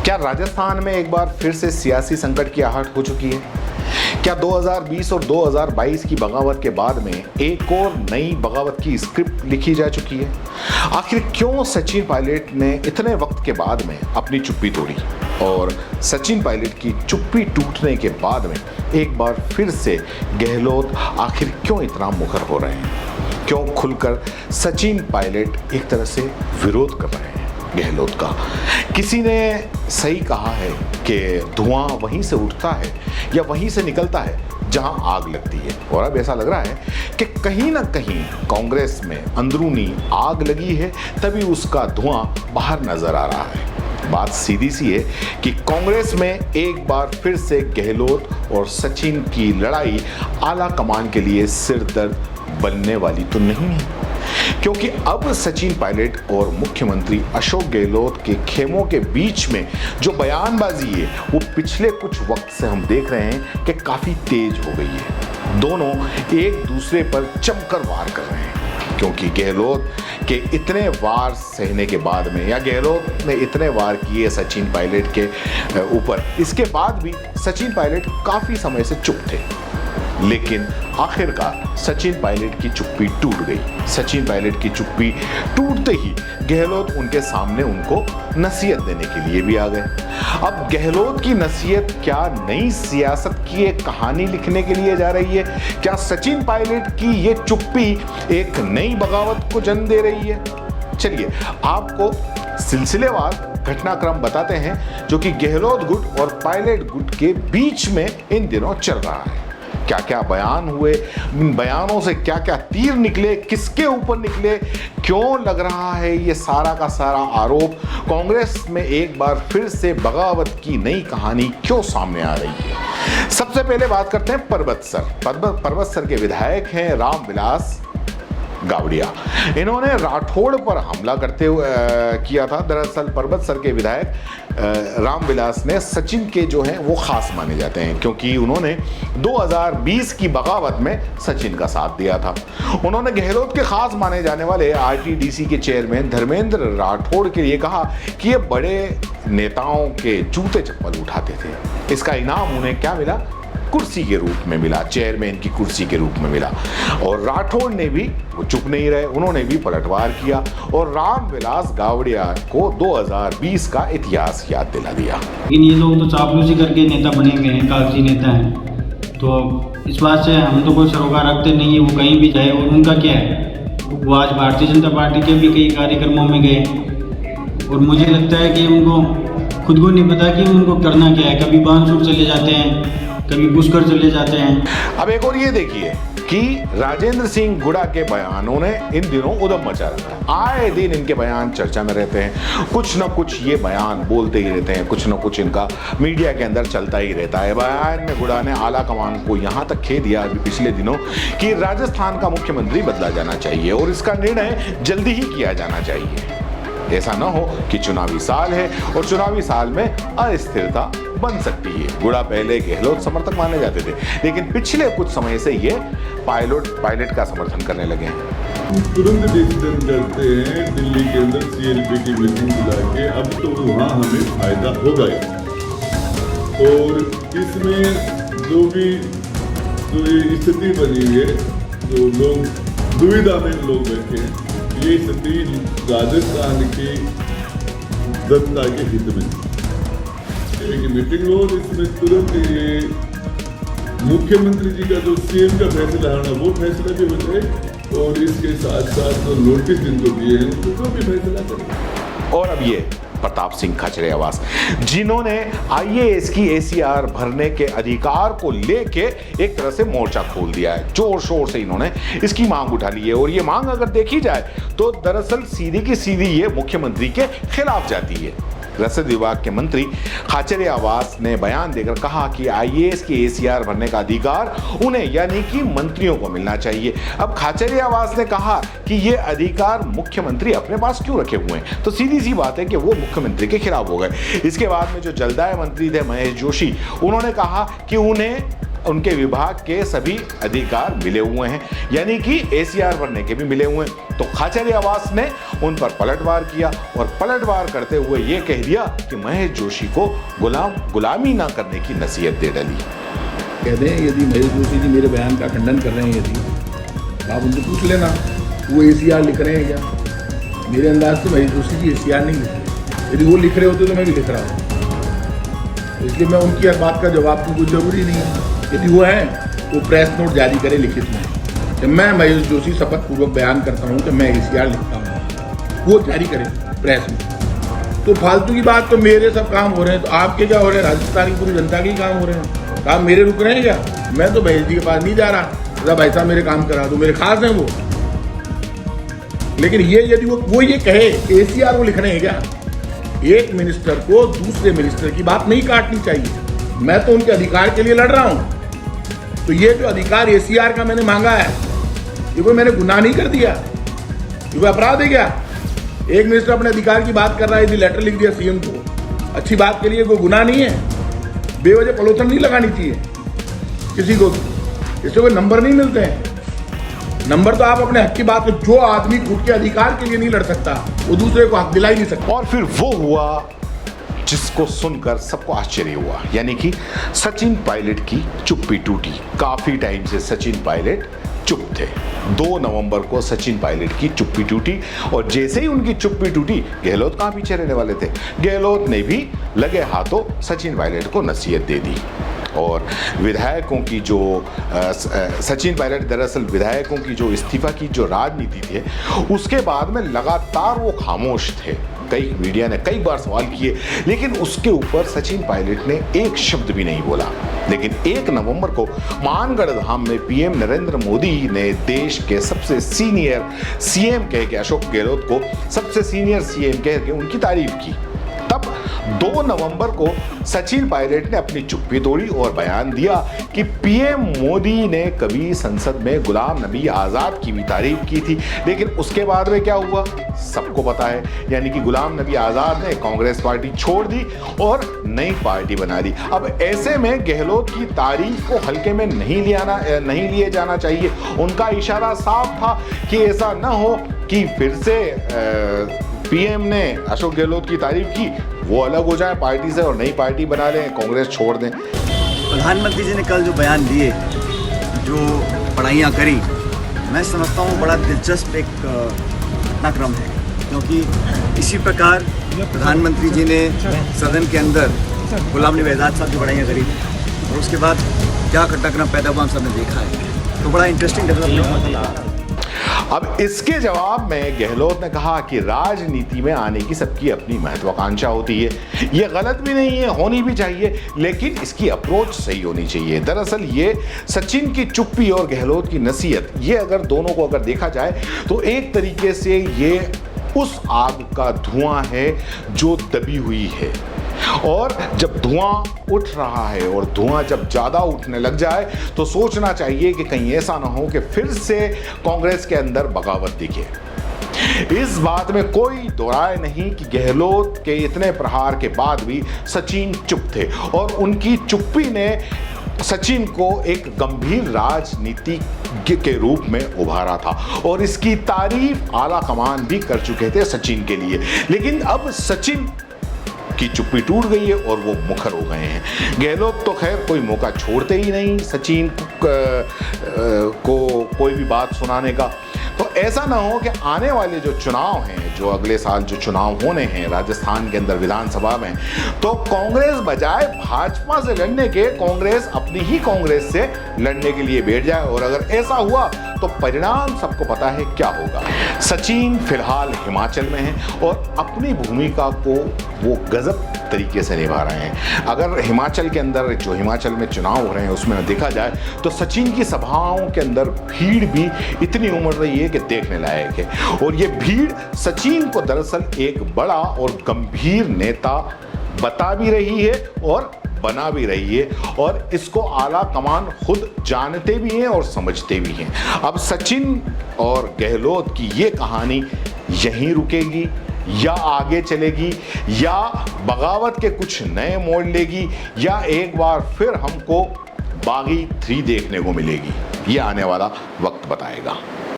क्या राजस्थान में एक बार फिर से सियासी संकट की आहट हो चुकी है? क्या 2020 और 2022 की बगावत के बाद में एक और नई बगावत की स्क्रिप्ट लिखी जा चुकी है? आखिर क्यों सचिन पायलट ने इतने वक्त के बाद में अपनी चुप्पी तोड़ी और सचिन पायलट की चुप्पी टूटने के बाद में एक बार फिर से गहलोत आखिर क्यों इतना मुखर हो रहे हैं? क्यों खुलकर सचिन पायलट एक तरह से विरोध कर रहे हैं गहलोत का? किसी ने सही कहा है कि धुआं वहीं से उठता है या वहीं से निकलता है जहां आग लगती है, और अब ऐसा लग रहा है कि कहीं ना कहीं कांग्रेस में अंदरूनी आग लगी है, तभी उसका धुआं बाहर नजर आ रहा है। बात सीधी सी है कि कांग्रेस में एक बार फिर से गहलोत और सचिन की लड़ाई आला कमान के लिए सिरदर्द बनने वाली तो नहीं है, क्योंकि अब सचिन पायलट और मुख्यमंत्री अशोक गहलोत के खेमों के बीच में जो बयानबाजी है वो पिछले कुछ वक्त से हम देख रहे हैं कि काफी तेज हो गई है। दोनों एक दूसरे पर जमकर वार कर रहे हैं, क्योंकि गहलोत के इतने वार सहने के बाद में, या गहलोत ने इतने वार किए सचिन पायलट के ऊपर, इसके बाद भी सचिन पायलट काफी समय से चुप थे। लेकिन आखिरकार सचिन पायलट की चुप्पी टूट गई। सचिन पायलट की चुप्पी टूटते ही गहलोत उनके सामने उनको नसीहत देने के लिए भी आ गए। अब गहलोत की नसीहत क्या नई सियासत की एक कहानी लिखने के लिए जा रही है? क्या सचिन पायलट की ये चुप्पी एक नई बगावत को जन्म दे रही है? चलिए आपको सिलसिलेवार घटनाक्रम बताते हैं जो कि गहलोत गुट और पायलट गुट के बीच में इन दिनों चल रहा है। क्या क्या बयान हुए, बयानों से क्या क्या तीर निकले, किसके ऊपर निकले, क्यों लग रहा है ये सारा का सारा आरोप कांग्रेस में एक बार फिर से बगावत की नई कहानी क्यों सामने आ रही है? सबसे पहले बात करते हैं पर्वत सर के विधायक हैं रामविलास गावड़िया। इन्होंने राठौड़ पर हमला करते हुए किया था। दरअसल पर्वत सर के विधायक रामविलास ने सचिन के जो हैं वो खास माने जाते हैं, क्योंकि उन्होंने 2020 की बगावत में सचिन का साथ दिया था। उन्होंने गहलोत के खास माने जाने वाले आरटीडीसी के चेयरमैन धर्मेंद्र राठौड़ के लिए कहा कि ये बड़े नेताओं के जूते चप्पल उठाते थे। इसका इनाम उन्हें क्या मिला? कुर्सी के रूप में मिला, चेयरमैन की कुर्सी के रूप में मिला। और राठौड़ ने भी वो चुप नहीं रहे, उन्होंने भी पलटवार किया और रामविलास गावड़िया को 2020 का इतिहास याद दिला दिया। लेकिन ये लोग तो चापलूसी करके नेता बने हुए हैं, कागजी नेता हैं, तो इस बात से हम तो कोई सरोकार रखते नहीं है। वो कहीं भी जाए और उनका क्या है, वो आज भारतीय जनता पार्टी के भी कई कार्यक्रमों में गए और मुझे लगता है कि उनको खुद को नहीं पता कि उनको करना क्या है। कभी बानसूर चले जाते हैं, कभी पुष्कर चले जाते हैं। अब एक और ये देखिए कि राजेंद्र सिंह गुड़ा के बयानों ने इन दिनों उधम मचा रखा है। आए दिन इनके बयान चर्चा में रहते हैं, कुछ न कुछ ये बयान बोलते ही रहते हैं, कुछ न कुछ इनका मीडिया के अंदर चलता ही रहता है। बयान में गुड़ा ने आला कमान को यहाँ तक खेद दिया अभी पिछले दिनों कि राजस्थान का मुख्यमंत्री बदला जाना चाहिए और इसका निर्णय जल्दी ही किया जाना चाहिए। ऐसा न हो कि चुनावी साल है और चुनावी साल में अस्थिरता बन सकती है। गुड़ा पहले गहलोत समर्थक माने जाते थे, लेकिन पिछले कुछ समय से ये पायलट का समर्थन करने लगे हैं। तुरंत डिसीजन करते हैं दिल्ली के अंदर सीएलपी की मीटिंग बुला के, अब तो वहाँ हमें फायदा होगा ही। और इसमें जो ये स्थिति बनी है, जो लोग दुविधा में लोग बैठे हैं, ये स्थिति राजस्थान की जनता के हित में की मीटिंग हो। इसमें तुरंत ये मुख्यमंत्री जी का जो सीएम का फैसला है ना, वो फैसला भी हो जाए और इसके साथ साथ जो नोटिस जिनको दिए हैं उनको भी फैसला करें। और अब ये प्रताप सिंह खाचरियावास, जिन्होंने आईएएस की एसीआर भरने के अधिकार को लेके एक तरह से मोर्चा खोल दिया है। जोर शोर से इन्होंने इसकी मांग उठा ली है और ये मांग अगर देखी जाए तो दरअसल सीधी की सीधी ये मुख्यमंत्री के खिलाफ जाती है। रसद विभाग के मंत्री खाचरियावास ने बयान देकर कहा कि आईएएस की एसीआर भरने का अधिकार उन्हें यानी कि मंत्रियों को मिलना चाहिए। अब खाचरियावास ने कहा कि ये अधिकार मुख्यमंत्री अपने पास क्यों रखे हुए हैं, तो सीधी सी बात है कि वो मुख्यमंत्री के खिलाफ हो गए। इसके बाद में जो जलदाय मंत्री थे महेश जोशी, उन्होंने कहा कि उन्हें उनके विभाग के सभी अधिकार मिले हुए हैं, यानी कि ACR बनने के भी मिले हुए हैं। तो खाचरियावास ने उन पर पलटवार किया और पलटवार करते हुए ये कह दिया कि महेश जोशी को गुलामी ना करने की नसीहत दे डाली। कह दें यदि महेश जोशी जी मेरे बयान का खंडन कर रहे हैं, यदि आप उनसे पूछ लेना वो ACR लिख रहे हैं क्या। मेरे अंदाज से महेश जोशी जी ACR नहीं लिख रहे, यदि वो लिख रहे होते तो मैं भी लिख रहा हूँ। इसलिए मैं उनकी हर बात का जवाब की कोई जरूरी नहीं है। यदि वो है वो प्रेस नोट जारी करे लिखित में कि मैं महेश जोशी शपथ पूर्वक बयान करता हूँ कि मैं ACR लिखता हूँ, वो जारी करे प्रेस में। तो फालतू की बात, तो मेरे सब काम हो रहे हैं, तो आपके क्या हो रहे हैं? राजस्थान की पूरी जनता के काम हो रहे हैं। काम मेरे रुक रहे हैं क्या? मैं तो महेश जी के पास नहीं जा रहा, भाई साहब मेरे काम करा दो, मेरे खास हैं वो। लेकिन ये यदि वो ये कहे ACR वो लिख रहे हैं क्या, एक मिनिस्टर को दूसरे मिनिस्टर की बात नहीं काटनी चाहिए। मैं तो उनके अधिकार के लिए लड़ रहा हूं। तो ये जो अधिकार ACR का मैंने मांगा है, ये कोई मैंने गुनाह नहीं कर दिया, ये कोई अपराध है क्या? एक मिनिस्टर अपने अधिकार की बात कर रहा है, यदि लेटर लिख दिया CM को, अच्छी बात के लिए कोई गुनाह नहीं है। बेवजह पलोथन नहीं लगानी चाहिए किसी को, इससे कोई नंबर नहीं मिलते हैं। नंबर तो आप अपने हक की बात को, जो आदमी खुद के अधिकार के लिए नहीं लड़ सकता वो दूसरे को हक दिला ही नहीं सकता। और फिर वो हुआ जिसको सुनकर सबको आश्चर्य हुआ, यानी कि सचिन पायलट की चुप्पी टूटी। काफी टाइम से सचिन पायलट चुप थे। 2 नवंबर को सचिन पायलट की चुप्पी टूटी और जैसे ही उनकी चुप्पी टूटी, गहलोत कहाँ पीछे रहने वाले थे, गहलोत ने भी लगे हाथों सचिन पायलट को नसीहत दे दी। और विधायकों की जो सचिन पायलट दरअसल विधायकों की जो इस्तीफा की जो राजनीति थी, उसके बाद में लगातार वो खामोश थे। कई मीडिया ने कई बार सवाल किए, लेकिन उसके ऊपर सचिन पायलट ने एक शब्द भी नहीं बोला। लेकिन 1 नवंबर को मानगढ़ धाम में PM नरेंद्र मोदी ने देश के सबसे सीनियर CM कह के अशोक गहलोत को सबसे सीनियर CM कह के उनकी तारीफ की। तब 2 नवंबर को सचिन पायलट ने अपनी चुप्पी तोड़ी और बयान दिया कि PM मोदी ने कभी संसद में गुलाम नबी आज़ाद की भी तारीफ की थी। लेकिन उसके बाद में क्या हुआ सबको पता है, यानी कि गुलाम नबी आज़ाद ने कांग्रेस पार्टी छोड़ दी और नई पार्टी बना ली। अब ऐसे में गहलोत की तारीफ को हल्के में नहीं लिए जाना चाहिए। उनका इशारा साफ था कि ऐसा न हो कि फिर से PM ने अशोक गहलोत की तारीफ की, वो अलग हो जाए पार्टी से और नई पार्टी बना लें, कांग्रेस छोड़ दें। प्रधानमंत्री जी ने कल जो बयान दिए, जो पढ़ाइयाँ करी, मैं समझता हूँ बड़ा दिलचस्प एक घटनाक्रम है, क्योंकि इसी प्रकार प्रधानमंत्री जी ने सदन के अंदर गुलाम नबी आज़ाद साहब की पढ़ाइयाँ करी और उसके बाद क्या घटनाक्रम पैदा हुआ हम सब ने देखा है। तो बड़ा इंटरेस्टिंग डेवलपमेंट। अब इसके जवाब में गहलोत ने कहा कि राजनीति में आने की सबकी अपनी महत्वाकांक्षा होती है, ये गलत भी नहीं है, होनी भी चाहिए, लेकिन इसकी अप्रोच सही होनी चाहिए। दरअसल ये सचिन की चुप्पी और गहलोत की नसीहत, ये अगर दोनों को अगर देखा जाए तो एक तरीके से ये उस आग का धुआं है जो दबी हुई है। और जब धुआं उठ रहा है और धुआं जब ज़्यादा उठने लग जाए तो सोचना चाहिए कि कहीं ऐसा ना हो कि फिर से कांग्रेस के अंदर बगावत दिखे। इस बात में कोई दो राय नहीं कि गहलोत के इतने प्रहार के बाद भी सचिन चुप थे और उनकी चुप्पी ने सचिन को एक गंभीर राजनीति के रूप में उभारा था और इसकी तारीफ आला कमान भी कर चुके थे सचिन के लिए। लेकिन अब सचिन की चुप्पी टूट गई है और वो मुखर हो गए हैं। गहलोत तो खैर कोई मौका छोड़ते ही नहीं सचिन को कोई भी बात सुनाने का। तो ऐसा ना हो कि आने वाले जो चुनाव हैं, जो अगले साल जो चुनाव होने हैं राजस्थान के अंदर विधानसभा में, तो कांग्रेस बजाय भाजपा से लड़ने के कांग्रेस अपनी ही कांग्रेस से लड़ने के लिए बैठ जाए। और अगर ऐसा हुआ तो परिणाम सबको पता है क्या होगा। सचिन फिलहाल हिमाचल में हैं और अपनी भूमिका को वो गजब तरीके से निभा रहे हैं। अगर हिमाचल के अंदर जो हिमाचल में चुनाव हो रहे हैं उसमें देखा जाए तो सचिन की सभाओं के अंदर भीड़ भी इतनी उमड़ रही है कि देखने लायक है। और ये भीड़ सचिन को दरअसल एक बड़ा और गंभीर नेता बता भी रही है और बना भी रही है और इसको आला कमान खुद जानते भी हैं और समझते भी हैं। अब सचिन और गहलोत की ये कहानी यहीं रुकेगी या आगे चलेगी या बगावत के कुछ नए मोड़ लेगी या एक बार फिर हमको बागी 3 देखने को मिलेगी, ये आने वाला वक्त बताएगा।